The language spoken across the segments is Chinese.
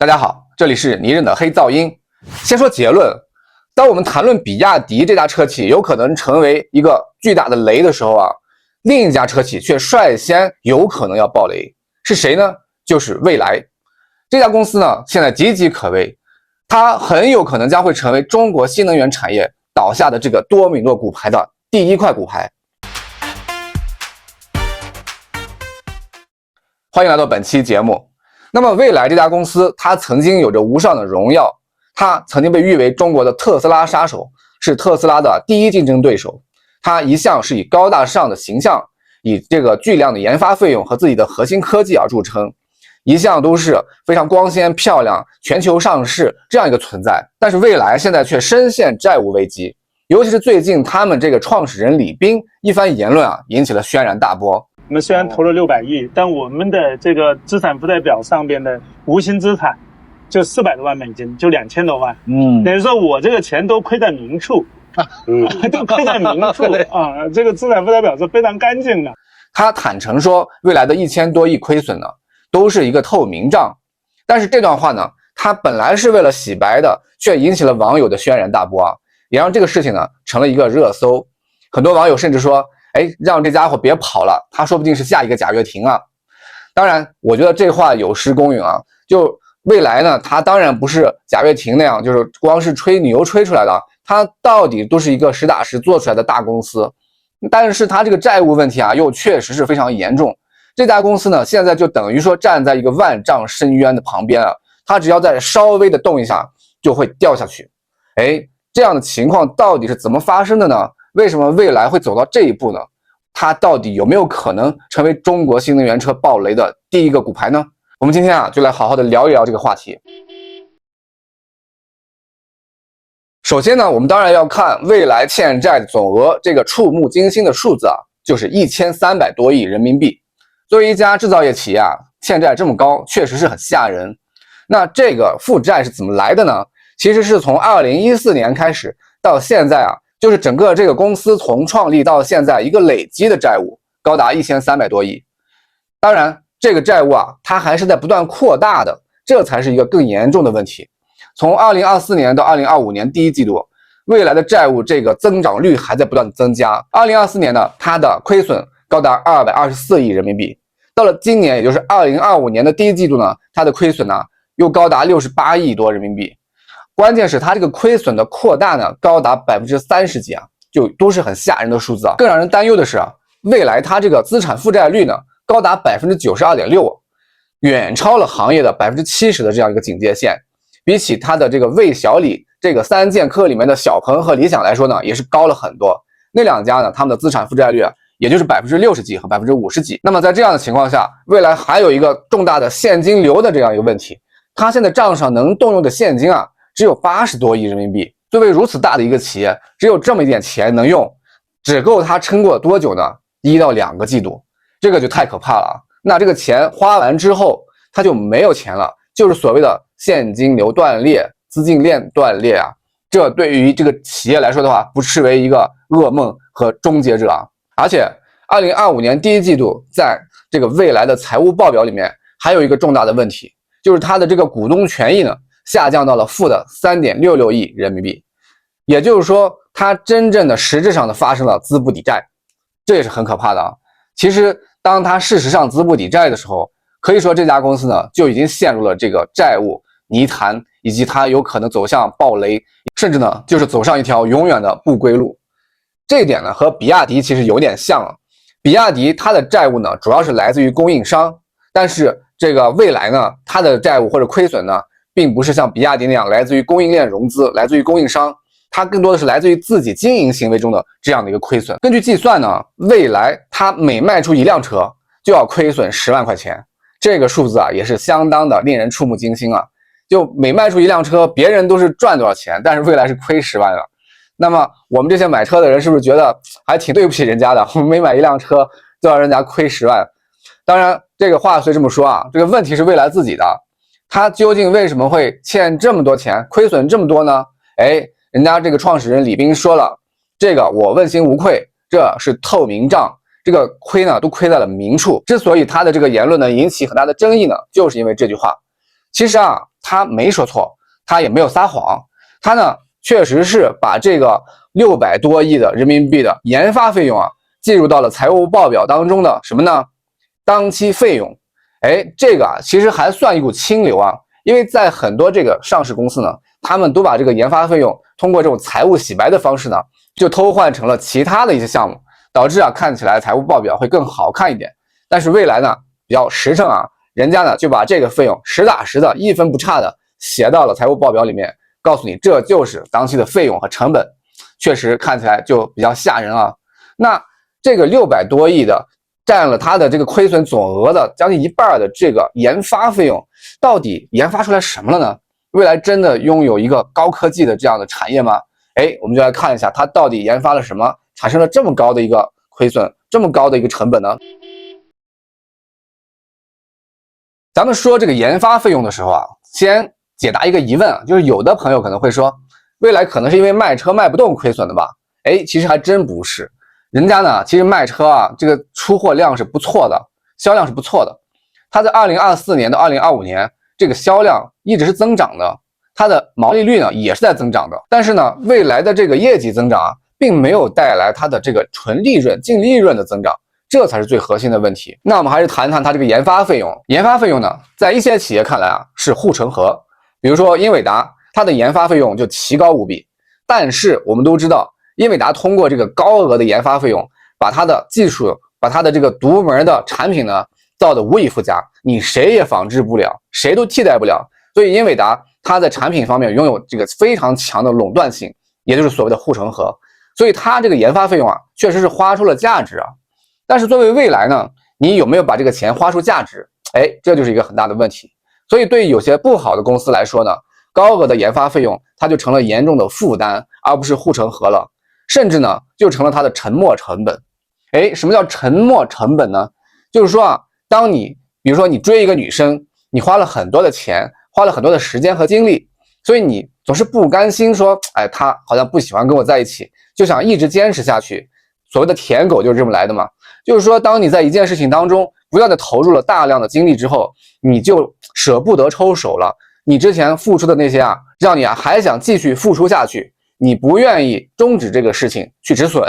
大家好，这里是泥人的黑噪音。先说结论，当我们谈论比亚迪这家车企有可能成为一个巨大的雷的时候啊，另一家车企却率先有可能要爆雷，是谁呢？就是蔚来。这家公司呢，现在岌岌可危，它很有可能将会成为中国新能源产业倒下的这个多米诺骨牌的第一块骨牌。欢迎来到本期节目。那么蔚来这家公司，它曾经有着无上的荣耀，它曾经被誉为中国的特斯拉杀手，是特斯拉的第一竞争对手。它一向是以高大上的形象，以这个巨量的研发费用和自己的核心科技而著称，一向都是非常光鲜漂亮、全球上市这样一个存在。但是蔚来现在却深陷债务危机，尤其是最近他们这个创始人李斌一番言论引起了轩然大波。我们虽然投了600亿，但我们的这个资产负债表上边的无形资产就400多万美金，就2000多万。等于说我这个钱都亏在明处，都亏在明处啊！这个资产负债表是非常干净的。他坦诚说，未来的1000多亿亏损呢，都是一个透明账。但是这段话呢，他本来是为了洗白的，却引起了网友的轩然大波也让这个事情呢成了一个热搜。很多网友甚至说，让这家伙别跑了，他说不定是下一个贾跃亭啊。当然，我觉得这话有失公允就未来呢，他当然不是贾跃亭那样，就是光是吹牛吹出来的，他到底都是一个实打实做出来的大公司。但是他这个债务问题又确实是非常严重。这家公司呢，现在就等于说站在一个万丈深渊的旁边他只要再稍微的动一下，就会掉下去。这样的情况到底是怎么发生的呢？为什么蔚来会走到这一步呢？它到底有没有可能成为中国新能源车爆雷的第一个骨牌呢？我们今天就来好好的聊一聊这个话题。首先呢，我们当然要看蔚来欠债的总额，这个触目惊心的数字就是1300多亿人民币。作为一家制造业企业欠债这么高，确实是很吓人。那这个负债是怎么来的呢？其实是从2014年开始到现在就是整个这个公司从创立到现在一个累积的债务高达1300多亿。当然，这个债务它还是在不断扩大的，这才是一个更严重的问题。从2024年到2025年第一季度，蔚来的债务这个增长率还在不断的增加。2024年呢，它的亏损高达224亿人民币。到了今年，也就是2025年的第一季度呢，它的亏损呢又高达68亿多人民币。关键是它这个亏损的扩大呢，高达30%几就都是很吓人的数字更让人担忧的是蔚来它这个资产负债率呢，高达92.6%，远超了行业的70%的这样一个警戒线。比起它的这个魏小李这个3剑客里面的小鹏和理想来说呢，也是高了很多。那两家呢，他们的资产负债率也就是60%几和50%几。那么在这样的情况下，蔚来还有一个重大的现金流的这样一个问题，它现在账上能动用的现金只有80多亿人民币。作为如此大的一个企业，只有这么一点钱能用，只够它撑过多久呢？1到2个季度，这个就太可怕了那这个钱花完之后，它就没有钱了，就是所谓的现金流断裂、资金链断裂这对于这个企业来说的话，不视为一个噩梦和终结者而且2025年第一季度，在这个蔚来的财务报表里面，还有一个重大的问题，就是它的这个股东权益呢，下降到了负的3.66亿人民币。也就是说，它真正的实质上的发生了资不抵债，这也是很可怕的其实，当它事实上资不抵债的时候，可以说这家公司呢，就已经陷入了这个债务泥潭，以及它有可能走向爆雷，甚至呢，就是走上一条永远的不归路。这一点呢，和比亚迪其实有点像比亚迪它的债务呢，主要是来自于供应商，但是这个蔚来呢，它的债务或者亏损呢，并不是像比亚迪那样来自于供应链融资，来自于供应商，它更多的是来自于自己经营行为中的这样的一个亏损。根据计算呢，蔚来它每卖出1辆车就要亏损10万块钱，这个数字也是相当的令人触目惊心就每卖出1辆车，别人都是赚多少钱，但是蔚来是亏10万那么我们这些买车的人是不是觉得还挺对不起人家的？我们每买1辆车就让人家亏10万。当然，这个话虽这么说这个问题是蔚来自己的，他究竟为什么会欠这么多钱，亏损这么多呢？人家这个创始人李斌说了，这个我问心无愧，这是透明账，这个亏呢都亏在了明处。之所以他的这个言论呢引起很大的争议呢，就是因为这句话。其实他没说错，他也没有撒谎，他呢确实是把这个600多亿的人民币的研发费用啊计入到了财务报表当中的什么呢？当期费用。这个啊其实还算一股清流啊，因为在很多这个上市公司呢，他们都把这个研发费用通过这种财务洗白的方式呢，就偷换成了其他的一些项目，导致啊看起来财务报表会更好看一点。但是未来呢比较实诚啊，人家呢就把这个费用实打实的一分不差的写到了财务报表里面，告诉你这就是当期的费用和成本，确实看起来就比较吓人啊。那这个600多亿的占了它的这个亏损总额的将近一半的这个研发费用，到底研发出来什么了呢？未来真的拥有一个高科技的这样的产业吗？我们就来看一下它到底研发了什么，产生了这么高的一个亏损，这么高的一个成本呢？咱们说这个研发费用的时候啊，先解答一个疑问啊，就是有的朋友可能会说，未来可能是因为卖车卖不动亏损的吧？其实还真不是。人家呢，其实卖车啊，这个出货量是不错的，销量是不错的。它在2024年到2025年，这个销量一直是增长的，它的毛利率呢也是在增长的。但是呢，未来的这个业绩增长啊，并没有带来它的这个纯利润、净利润的增长，这才是最核心的问题。那我们还是谈谈它这个研发费用。研发费用呢，在一些企业看来啊，是护城河。比如说英伟达，它的研发费用就奇高无比。但是我们都知道，英伟达通过这个高额的研发费用，把它的技术、把它的这个独门的产品呢，造得无以复加，你谁也仿制不了，谁都替代不了。所以英伟达它在产品方面拥有这个非常强的垄断性，也就是所谓的护城河。所以它这个研发费用啊，确实是花出了价值啊。但是作为未来呢，你有没有把这个钱花出价值？这就是一个很大的问题。所以对于有些不好的公司来说呢，高额的研发费用它就成了严重的负担，而不是护城河了，甚至呢就成了它的沉没成本。什么叫沉没成本呢？就是说啊，当你比如说你追一个女生，你花了很多的钱，花了很多的时间和精力，所以你总是不甘心说，她好像不喜欢跟我在一起，就想一直坚持下去。所谓的舔狗就是这么来的嘛。就是说，当你在一件事情当中不断的投入了大量的精力之后，你就舍不得抽手了。你之前付出的那些啊，让你啊还想继续付出下去，你不愿意终止这个事情去止损。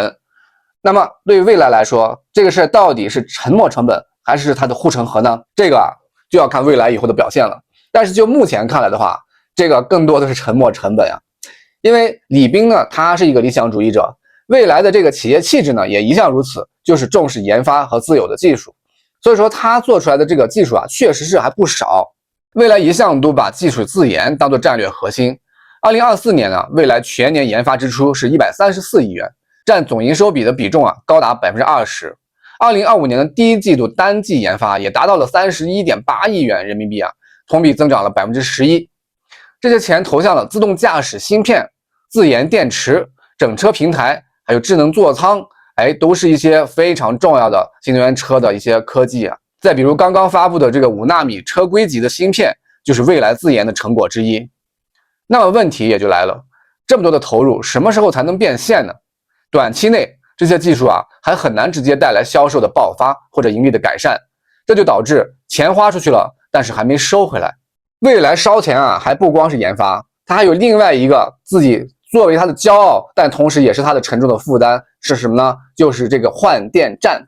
那么对于未来来说，这个事到底是沉没成本还是它的护城河呢？这个啊就要看未来以后的表现了。但是就目前看来的话，这个更多的是沉没成本啊。因为李斌呢，他是一个理想主义者，未来的这个企业气质呢也一向如此，就是重视研发和自有的技术。所以说他做出来的这个技术啊，确实是还不少。未来一向都把技术自研当做战略核心。2024年呢，未来全年研发支出是134亿元，占总营收比的比重啊高达20%。2025年的第一季度单季研发也达到了31.8亿元人民币啊，同比增长了11%。这些钱投向了自动驾驶芯片、自研电池、整车平台，还有智能座舱，都是一些非常重要的新能源车的一些科技啊。再比如刚刚发布的这个5纳米车规级的芯片，就是未来自研的成果之一。那么问题也就来了，这么多的投入，什么时候才能变现呢？短期内这些技术啊，还很难直接带来销售的爆发或者盈利的改善，这就导致钱花出去了，但是还没收回来。未来烧钱啊，还不光是研发，它还有另外一个自己作为它的骄傲，但同时也是它的沉重的负担，是什么呢？就是这个换电站。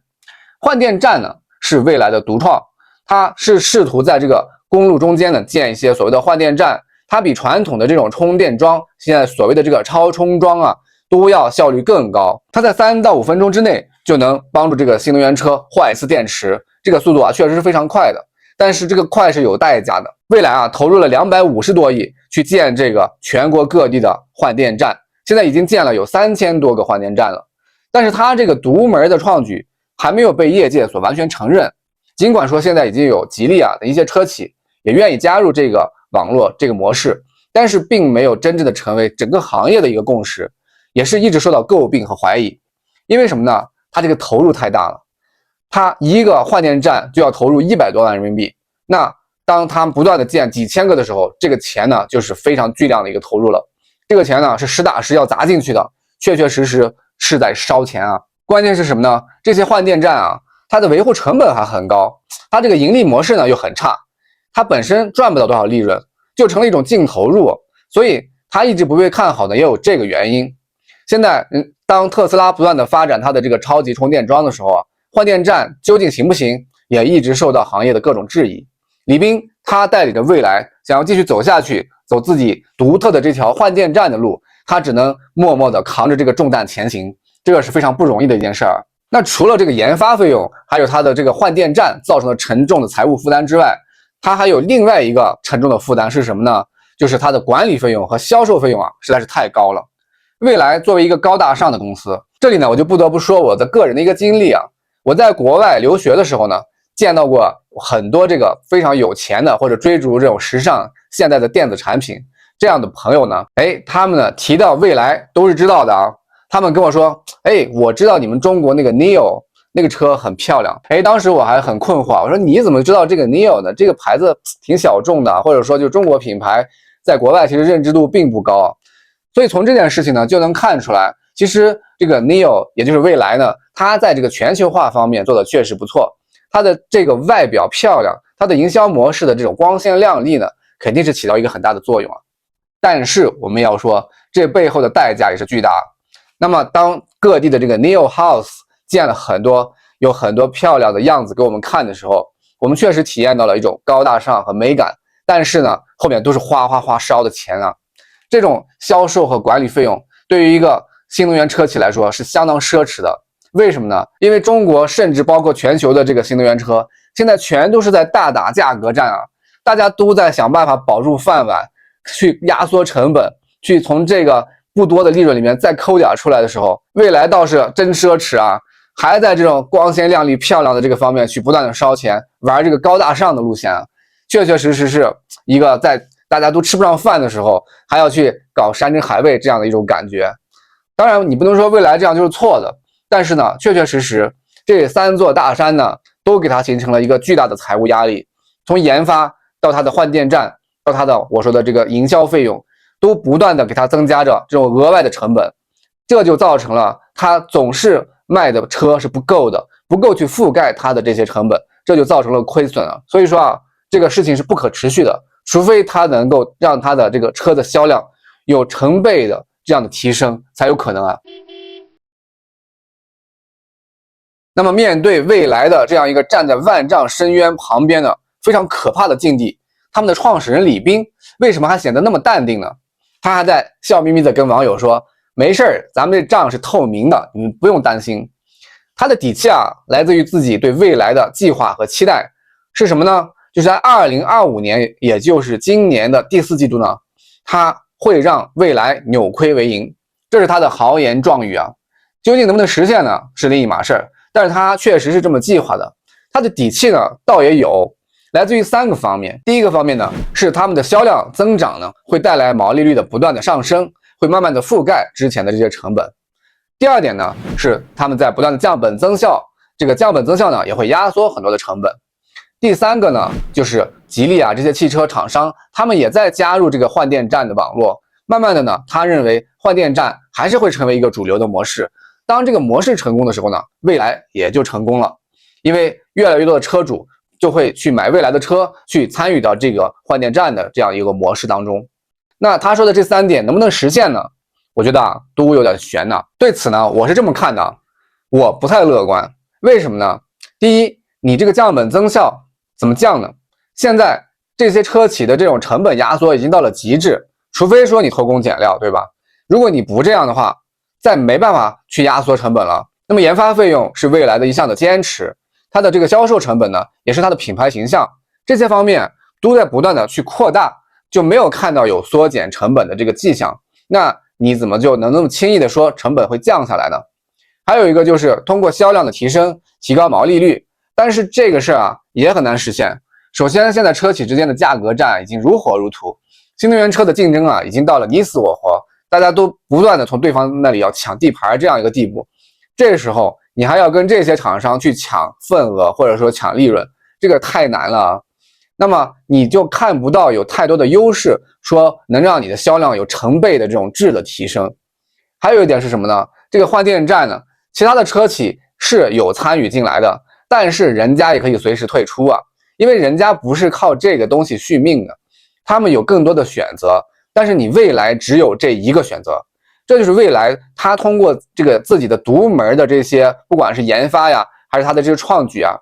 换电站呢，是未来的独创，它是试图在这个公路中间呢建一些所谓的换电站，它比传统的这种充电桩，现在所谓的这个超充桩啊，都要效率更高。它在3到5分钟之内就能帮助这个新能源车换一次电池，这个速度啊确实是非常快的。但是这个快是有代价的，未来啊投入了250多亿去建这个全国各地的换电站，现在已经建了有3000多个换电站了。但是它这个独门的创举还没有被业界所完全承认，尽管说现在已经有吉利啊的一些车企也愿意加入这个网络这个模式，但是并没有真正的成为整个行业的一个共识，也是一直受到诟病和怀疑。因为什么呢？它这个投入太大了，它一个换电站就要投入100多万人民币，那当他们不断的建几千个的时候，这个钱呢就是非常巨量的一个投入了。这个钱呢是实打实要砸进去的，确确实实是在烧钱啊。关键是什么呢？这些换电站啊，它的维护成本还很高，它这个盈利模式呢又很差，它本身赚不到多少利润，就成了一种净投入，所以它一直不被看好的也有这个原因。现在，当特斯拉不断的发展它的这个超级充电桩的时候啊，换电站究竟行不行，也一直受到行业的各种质疑。李斌他带领着蔚来想要继续走下去，走自己独特的这条换电站的路，他只能默默的扛着这个重担前行，这个是非常不容易的一件事儿。那除了这个研发费用，还有它的这个换电站造成的沉重的财务负担之外，它还有另外一个沉重的负担是什么呢？就是它的管理费用和销售费用啊，实在是太高了。蔚来作为一个高大上的公司，这里呢我就不得不说我的个人的一个经历啊。我在国外留学的时候呢，见到过很多这个非常有钱的或者追逐这种时尚现代的电子产品这样的朋友呢，他们呢提到蔚来都是知道的啊。他们跟我说，我知道你们中国那个 NIO 那个车很漂亮。当时我还很困惑，我说你怎么知道这个 NIO 呢？这个牌子挺小众的，或者说就中国品牌在国外其实认知度并不高。所以从这件事情呢就能看出来，其实这个 NIO 也就是蔚来呢，它在这个全球化方面做的确实不错。它的这个外表漂亮，它的营销模式的这种光鲜亮丽呢，肯定是起到一个很大的作用啊。但是我们要说，这背后的代价也是巨大。那么当各地的这个 NIO House 建了有很多漂亮的样子给我们看的时候，我们确实体验到了一种高大上和美感，但是呢，后面都是哗烧的钱啊。这种销售和管理费用对于一个新能源车企来说是相当奢侈的。为什么呢？因为中国甚至包括全球的这个新能源车，现在全都是在大打价格战啊，大家都在想办法保住饭碗，去压缩成本，去从这个不多的利润里面再抠点出来的时候，蔚来倒是真奢侈啊，还在这种光鲜亮丽漂亮的这个方面去不断的烧钱，玩这个高大上的路线啊，确实是一个在大家都吃不上饭的时候还要去搞山珍海味这样的一种感觉。当然你不能说蔚来这样就是错的，但是呢确实这三座大山呢都给它形成了一个巨大的财务压力，从研发到它的换电站到它的我说的这个营销费用，都不断的给它增加着这种额外的成本，这就造成了它总是卖的车是不够的，不够去覆盖它的这些成本，这就造成了亏损啊。所以说啊，这个事情是不可持续的，除非它能够让它的这个车的销量有成倍的这样的提升才有可能啊。那么面对蔚来的这样一个站在万丈深渊旁边的非常可怕的境地，他们的创始人李斌为什么还显得那么淡定呢？他还在笑眯眯的跟网友说，没事儿，咱们这账是透明的，你们不用担心。他的底气啊，来自于自己对未来的计划和期待是什么呢？就是在2025年，也就是今年的第4季度呢，他会让蔚来扭亏为盈，这是他的豪言壮语啊。究竟能不能实现呢，是另一码事儿，但是他确实是这么计划的。他的底气呢，倒也有，来自于3个方面。第一个方面呢，是他们的销量增长呢，会带来毛利率的不断的上升，会慢慢的覆盖之前的这些成本。第二点呢，是他们在不断的降本增效，这个降本增效呢，也会压缩很多的成本。第3个呢，就是吉利啊这些汽车厂商，他们也在加入这个换电站的网络。慢慢的呢，他认为换电站还是会成为一个主流的模式。当这个模式成功的时候呢，蔚来也就成功了，因为越来越多的车主就会去买蔚来的车，去参与到这个换电站的这样一个模式当中。那他说的这3点能不能实现呢？我觉得啊，都有点悬呢。对此呢，我是这么看的，我不太乐观。为什么呢？第一，你这个降本增效怎么降呢？现在这些车企的这种成本压缩已经到了极致，除非说你偷工减料，对吧？如果你不这样的话，再没办法去压缩成本了。那么研发费用是蔚来的一项的坚持，它的这个销售成本呢，也是它的品牌形象，这些方面都在不断的去扩大，就没有看到有缩减成本的这个迹象。那你怎么就能那么轻易的说成本会降下来呢？还有一个就是通过销量的提升，提高毛利率，但是这个事儿啊也很难实现。首先，现在车企之间的价格战已经如火如荼，新能源车的竞争啊已经到了你死我活，大家都不断的从对方那里要抢地盘这样一个地步。这时候你还要跟这些厂商去抢份额或者说抢利润，这个太难了啊。那么你就看不到有太多的优势，说能让你的销量有成倍的这种质的提升。还有一点是什么呢？这个换电站呢，其他的车企是有参与进来的，但是人家也可以随时退出啊，因为人家不是靠这个东西续命的。他们有更多的选择，但是你未来只有这一个选择。这就是未来他通过这个自己的独门的这些，不管是研发呀，还是他的这个创举啊，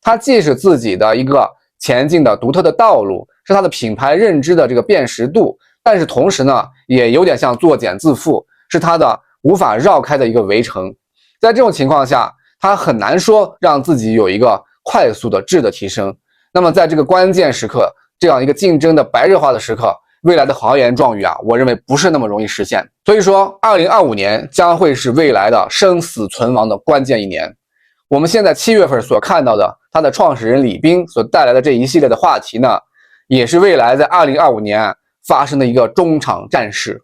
他既是自己的一个前进的独特的道路，是他的品牌认知的这个辨识度，但是同时呢，也有点像作茧自缚，是他的无法绕开的一个围城。在这种情况下，他很难说让自己有一个快速的质的提升。那么在这个关键时刻，这样一个竞争的白热化的时刻，未来的豪言壮语啊，我认为不是那么容易实现。所以说2025年将会是未来的生死存亡的关键一年。我们现在7月份所看到的它的创始人李斌所带来的这一系列的话题呢，也是未来在2025年发生的一个中场战事。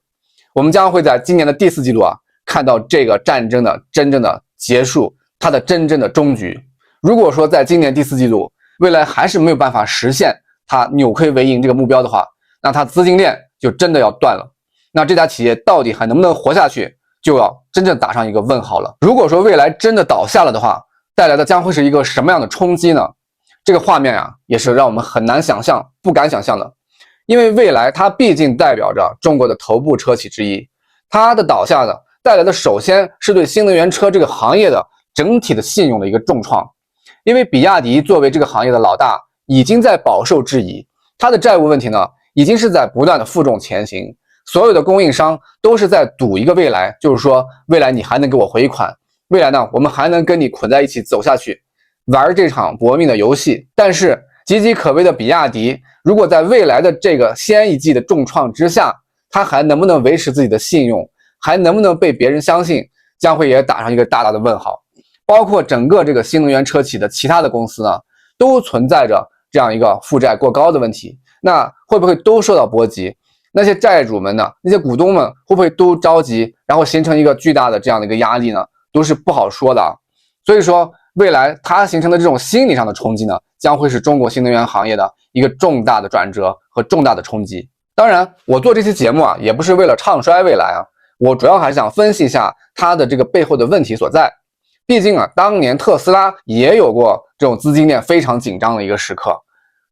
我们将会在今年的第4季度啊，看到这个战争的真正的结束，它的真正的终局。如果说在今年第4季度未来还是没有办法实现它扭亏为盈这个目标的话，那它资金链就真的要断了。那这家企业到底还能不能活下去，就要真正打上一个问号了。如果说未来真的倒下了的话，带来的将会是一个什么样的冲击呢？这个画面啊，也是让我们很难想象、不敢想象的。因为未来它毕竟代表着中国的头部车企之一，它的倒下呢，带来的首先是对新能源车这个行业的整体的信用的一个重创。因为比亚迪作为这个行业的老大，已经在饱受质疑，它的债务问题呢，已经是在不断的负重前行。所有的供应商都是在赌一个未来，就是说未来你还能给我回款，未来呢我们还能跟你捆在一起走下去，玩这场搏命的游戏。但是岌岌可危的比亚迪，如果在未来的这个先一季的重创之下，它还能不能维持自己的信用，还能不能被别人相信，将会也打上一个大大的问号。包括整个这个新能源车企的其他的公司呢，都存在着这样一个负债过高的问题。那会不会都受到波及？那些债主们呢，那些股东们会不会都着急，然后形成一个巨大的这样的一个压力呢？都是不好说的。所以说未来它形成的这种心理上的冲击呢，将会是中国新能源行业的一个重大的转折和重大的冲击。当然我做这期节目啊，也不是为了唱衰未来啊，我主要还是想分析一下它的这个背后的问题所在。毕竟啊，当年特斯拉也有过这种资金链非常紧张的一个时刻。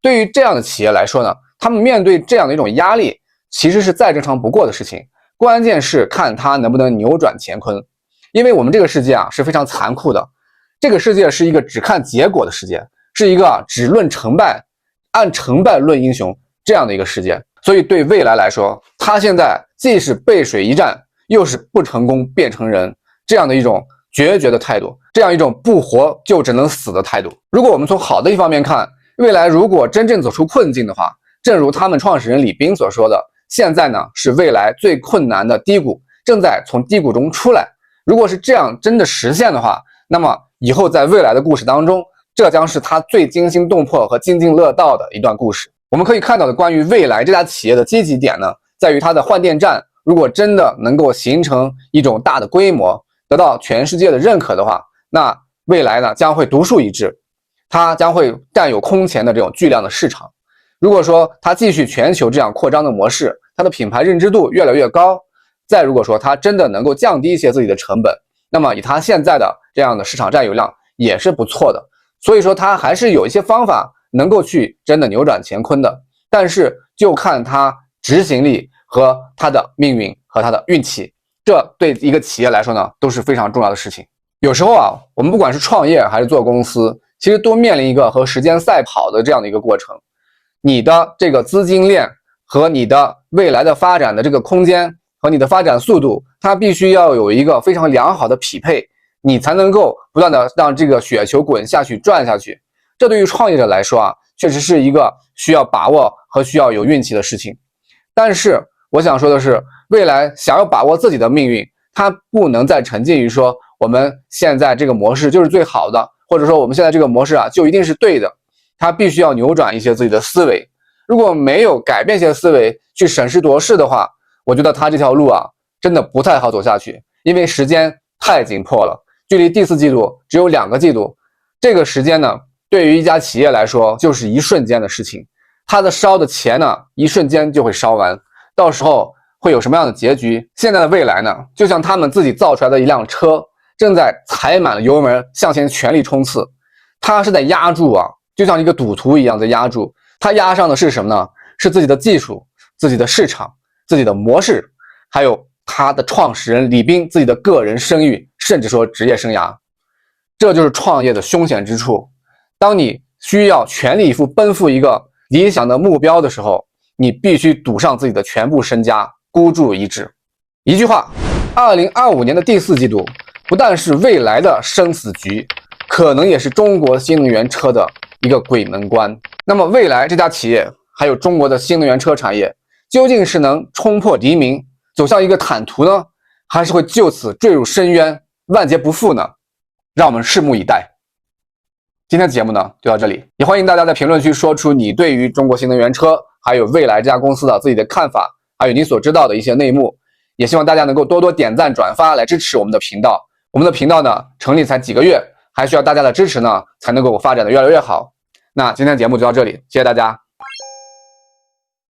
对于这样的企业来说呢，他们面对这样的一种压力，其实是再正常不过的事情。关键是看它能不能扭转乾坤。因为我们这个世界啊是非常残酷的，这个世界是一个只看结果的世界，是一个只论成败，按成败论英雄这样的一个世界。所以对未来来说，它现在既是背水一战，又是不成功变成人，这样的一种决绝的态度，这样一种不活就只能死的态度。如果我们从好的一方面看，未来如果真正走出困境的话，正如他们创始人李斌所说的，现在呢是未来最困难的低谷，正在从低谷中出来。如果是这样真的实现的话，那么以后在未来的故事当中，这将是他最惊心动魄和津津乐道的一段故事。我们可以看到的关于未来这家企业的积极点呢，在于它的换电站，如果真的能够形成一种大的规模，得到全世界的认可的话，那未来呢将会独树一帜，它将会占有空前的这种巨量的市场。如果说它继续全球这样扩张的模式，它的品牌认知度越来越高，再如果说它真的能够降低一些自己的成本，那么以它现在的这样的市场占有量也是不错的。所以说它还是有一些方法能够去真的扭转乾坤的，但是就看它执行力和它的命运和它的运气，这对一个企业来说呢都是非常重要的事情。有时候啊，我们不管是创业还是做公司，其实都面临一个和时间赛跑的这样的一个过程。你的这个资金链和你的未来的发展的这个空间和你的发展速度，它必须要有一个非常良好的匹配，你才能够不断的让这个雪球滚下去转下去。这对于创业者来说啊，确实是一个需要把握和需要有运气的事情。但是我想说的是，未来想要把握自己的命运，它不能再沉浸于说我们现在这个模式就是最好的，或者说我们现在这个模式啊就一定是对的。它必须要扭转一些自己的思维，如果没有改变一些思维去审时度势的话，我觉得它这条路啊真的不太好走下去。因为时间太紧迫了，距离第4季度只有2个季度，这个时间呢对于一家企业来说就是一瞬间的事情，它的烧的钱呢一瞬间就会烧完，到时候会有什么样的结局？现在的未来呢就像他们自己造出来的一辆车，正在踩满了油门向前全力冲刺，它是在压住啊，就像一个赌徒一样在压住。它压上的是什么呢？是自己的技术、自己的市场、自己的模式，还有他的创始人李斌自己的个人声誉，甚至说职业生涯。这就是创业的凶险之处。当你需要全力以赴奔赴一个理想的目标的时候，你必须赌上自己的全部身家，孤注一掷。一句话，2025年的第4季度不但是未来的生死局，可能也是中国新能源车的一个鬼门关。那么未来这家企业还有中国的新能源车产业究竟是能冲破黎明走向一个坦途呢，还是会就此坠入深渊万劫不复呢？让我们拭目以待。今天的节目呢就到这里，也欢迎大家在评论区说出你对于中国新能源车还有蔚来这家公司的自己的看法，还有你所知道的一些内幕。也希望大家能够多多点赞转发来支持我们的频道。我们的频道呢成立才几个月，还需要大家的支持呢才能够发展的越来越好。那今天的节目就到这里，谢谢大家。